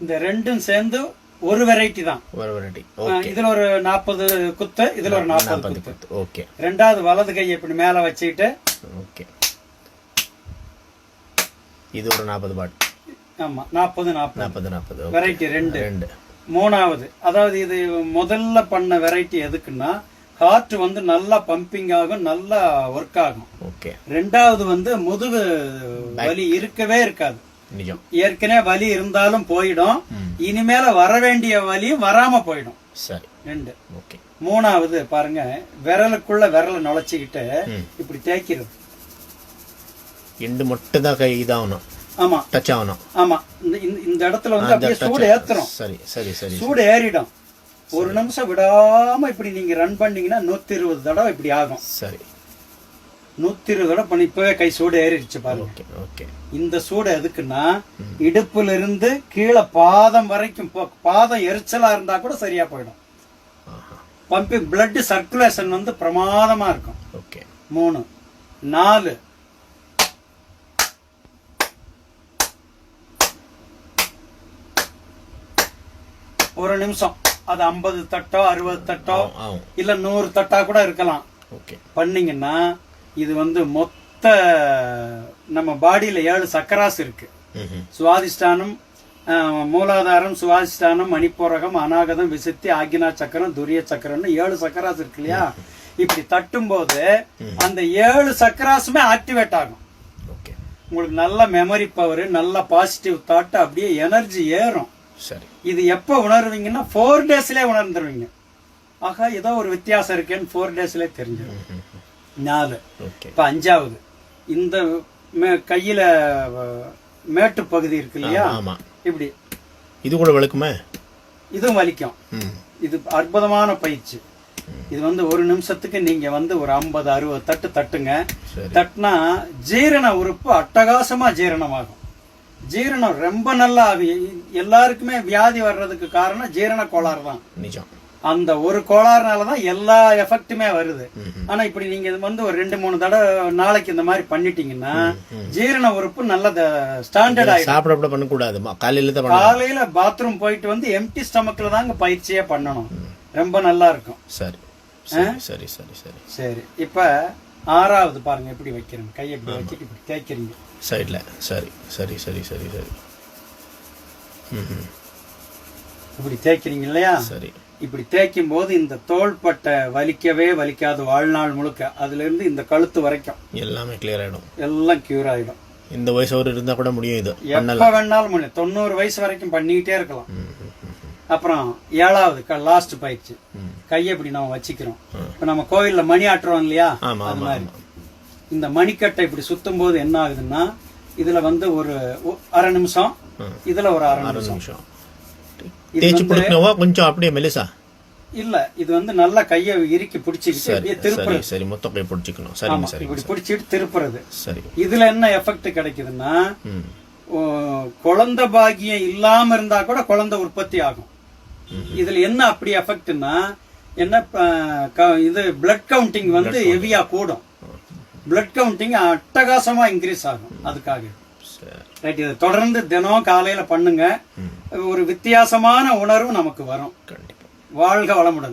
இந்த ரெண்டும் சேர்ந்து ஒரு வெரைட்டி தான். ஒரு வெரைட்டி. இதுல ஒரு 40 குத்து, இதுல ஒரு 40 குத்து. ஓகே. ரெண்டாவது வலது கையை இப்படி மேல வச்சுக்கிட்டு. ஓகே. இது ஒரு 40 பாட். ஆமா, 40 வெரைட்டி ரெண்டு. மூணாவது, அதாவது இது முதல்ல பண்ண வெரைட்டி எதுக்குன்னா காற்று வந்து நல்லா பம்பிங் ஆகும், நல்லா ஒர்க் ஆகும். ஓகே. ரெண்டாவது வந்து முதுகு வலி இருக்கவே இருக்காது. ஏற்கனவே வலி இருந்தாலும் போயிடும், இனிமேல வர வேண்டிய வலியும் வராம போயிடும். சரி. ரெண்டு. ஓகே. மூணாவது பாருங்க, விரலுக்குள்ள விரல நுழைச்சிக்கிட்டு இப்படி தேய்க்கிறது. எண்டு மட்டும் தான் கை இதாகணும். ஆமா, டச் ஆகணும். ஆமா, இந்த இடத்துல வந்து அப்படியே சூடு ஏத்துறோம். சரி சரி சரி. சூடு ஏறிடும். ஒரு நிமிஷம் விடாம இப்படி நீங்க ரன் பண்ணீங்கன்னா 120 தடவை இப்படி ஆகும். சரி. 120 தடவை பண்ணி இப்பவே கை சூடு ஏறிடுச்சு பாருங்க. ஓகே. இந்த சூடு எதுக்குன்னா இடுப்புல இருந்து கீழே பாதம் வரைக்கும், பாதம் எரிச்சலா இருந்தா கூட சரியா போயிடும். பம்பிங் பிளட் சர்க்குலேஷன் வந்து பிரமாதமா இருக்கும். ஓகே. 3 4 ஒரு நிமிஷம். அது 50 தட்டோ 60 தட்டோ இல்ல 100 தட்டா கூட இருக்கலாம். பண்ணீங்கன்னா இது வந்து மொத்த நம்ம பாடியில 7 சக்கராஸ் இருக்கு. சுவாதிஷ்டானம், மூலாதாரம், சுவாதிஷ்டானம், மணிப்பூரகம், அநாகதம், விசுத்தி, ஆக்ஞா சக்கரம், துரிய சக்கரம்னு 7 சக்கராஸ் இருக்கு இல்லையா? இப்படி தட்டும் போது அந்த 7 சக்கராசுமே ஆக்டிவேட் ஆகும். உங்களுக்கு நல்ல மெமரி பவர், நல்ல பாசிட்டிவ் தாட், அப்படியே எனர்ஜி ஏறும். சரி. இது எப்ப உணர்வீங்கன்னா 4 டேஸ்லயே உணர்ந்துருவீங்க. ஆகா, ஏதோ ஒரு வித்தியாசம் இருக்கேன்னு 4 டேஸ்லயே தெரிஞ்சிடும். 4. இப்ப 5வது, இந்த கையில மேட்டு பகுதி இருக்கு இல்லையா? இப்படி இது கூட வலிக்குமே. இதுவும் வலிக்கும். இது அற்புதமான பயிற்சி. இது வந்து ஒரு நிமிஷத்துக்கு நீங்க வந்து ஒரு 50-60 தட்டு தட்டுங்க. தட்டுனா ஜீரண உறுப்பு அட்டகாசமா ஜீரணமாகும். ஜீரணம் ரொம்ப நல்லா. எல்லாருக்குமே வியாதி வர்றதுக்கு காரணம் ஜீரண கோளாறு தான். நிஜம். அந்த ஒரு கோளாறுனாலதான் எல்லா எஃபெக்ட்டுமே வருது. ஆனா இப்படி நீங்க வந்து ஒரு 2-3 தடவை நாளைக்கு இந்த மாதிரி பண்ணிட்டீங்கன்னா ஜீரண உறுப்பு நல்ல ஸ்டாண்டர்ட் ஆயிடும். சாப்பிட பண்ண கூடாது. காலையில பாத்ரூம் போயிட்டு வந்து எம்டி ஸ்டமக்ல தாங்க பயிற்சியே பண்ணணும். ரொம்ப நல்லா இருக்கும். சரி சரி சரி சரி சரி. இப்ப 6வது பாருங்க, எப்படி வைக்கிறேன். கையை இப்படி வச்சுட்டு இப்படி தேய்க்கிறீங்க சைட்ல. சரி சரி சரி சரி சரி. இப்படி தேய்க்கிறீங்க இல்லையா? சரி. இப்படி தேய்க்கும் போது இந்த தோள்பட்டை வலிக்கவே வலிக்காது வாழ்நாள் முழுக்க. அதுல இருந்து இந்த கழுத்து வரைக்கும் எல்லாமே கிளியர் ஆயிடும். எல்லாம் கியூர் ஆயிடும். இந்த வயசு ஒரு இருந்தா கூட முடியும். இது எப்ப வேணாலும் முடியும். 90 வயசு வரைக்கும் பண்ணிக்கிட்டே இருக்கலாம். அப்புறம் 7வது லாஸ்ட் பயிற்சி, கையை இப்படி நம்ம வச்சுக்கிறோம். இப்ப நம்ம கோவில்ல மணி ஆட்டுறோம் இல்லையா? அது மாதிரி இந்த மணிக்கட்டை இப்படி சுத்தும் போது என்ன ஆகுதுன்னா, இதுல வந்து ஒரு அரை நிமிஷம், இதுல ஒரு அரை நிமிஷம். கொஞ்சம் அப்படியே மெலிசா இல்ல, இது வந்து நல்லா கையை இறுக்கி பிடிச்சிக்கிட்டு திருப்புறது. சரி, மொத்த கை பிடிச்சிக்கணும். சரிங்க, சரி. இப்படி பிடிச்சிட்டு திருப்புறது. சரி. இதுல என்ன எஃபெக்ட் கிடைக்குதுன்னா, குழந்தை பாக்கியம் இல்லாம இருந்தா கூட குழந்தை உற்பத்தி ஆகும். இதுல என்ன அப்படி எஃபெக்ட்னா, என்ன இது பிளட் கவுண்டிங் வந்து ஹெவியா கூடும். பிளட் கவுண்டிங் அட்டகாசமா இன்க்ரீஸ் ஆகும். அதுக்காக ரைட். இதை தொடர்ந்து தினம் காலையில பண்ணுங்க. ஒரு வித்தியாசமான உணர்வு நமக்கு வரும். வாழ்க வளமுடன்.